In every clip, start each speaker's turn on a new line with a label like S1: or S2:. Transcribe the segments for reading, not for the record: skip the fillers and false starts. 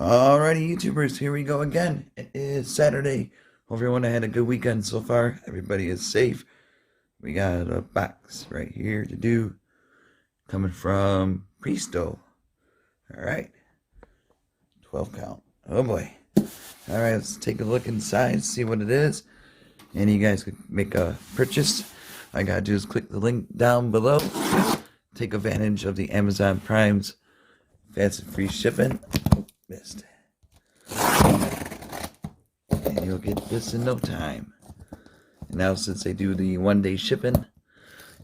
S1: Alrighty, YouTubers, here we go again. It is Saturday. Hope everyone had a good weekend so far. Everybody is safe. We got a box right here to do, coming from Presto. Alright, 12 count. Oh boy. Alright, let's take a look inside, see what it is. And you guys can make a purchase. All I gotta do is click the link down below. Take advantage of the Amazon Prime's fast and free shipping. Missed. And you'll get this in no time. And now since they do the 1-day shipping,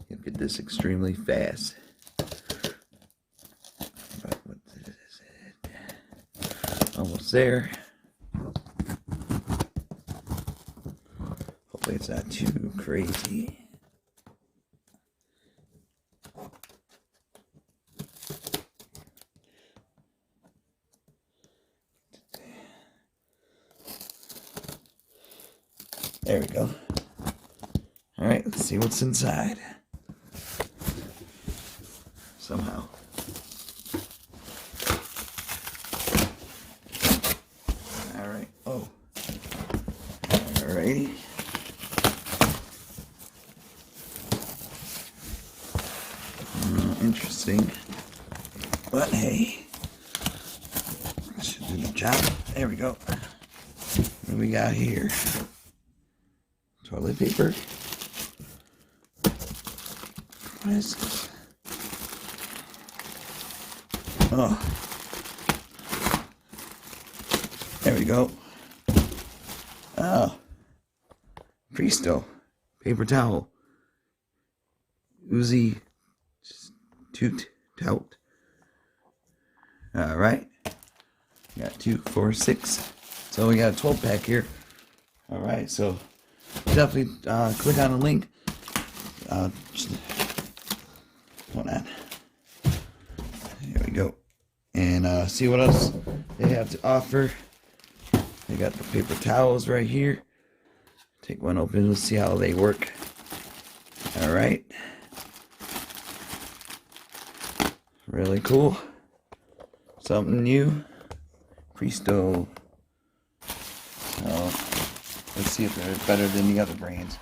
S1: you'll get this extremely fast. But what is it? Almost there. Hopefully it's not too crazy. There we go. Alright, let's see what's inside. Somehow. Alright, oh. Alrighty. Interesting. But hey. That should do the job. There we go. What do we got here? Toilet paper. What is this? Oh. There we go. Oh. Presto. Paper towel. Uzi. Toot. Tout. Alright. Got 2, 4, 6. So we got a 12 pack here. Alright, so definitely click on the link. Hold on. Here we go. And see what else they have to offer. They got the paper towels right here. Take one open. Let's see how they work. Alright. Really cool. Something new. Presto. Let's see if they're better than the other brands.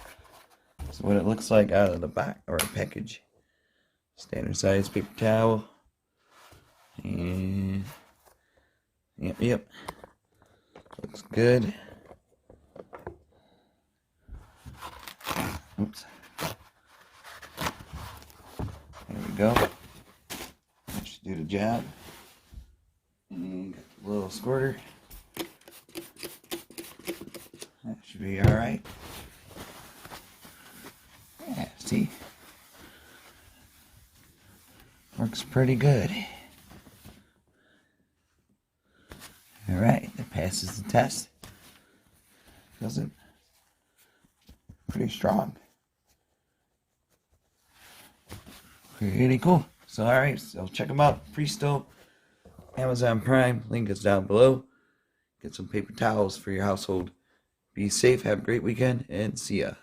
S1: So what it looks like out of the back or package. Standard size paper towel. And yep. Looks good. Oops. There we go. That should do the job. And got the little squirter. That should be alright. Yeah, see? Works pretty good. Alright, that passes the test. Doesn't? Pretty strong. Pretty cool. So alright, so check them out. Presto, Amazon Prime. Link is down below. Get some paper towels for your household. Be safe, have a great weekend, and see ya.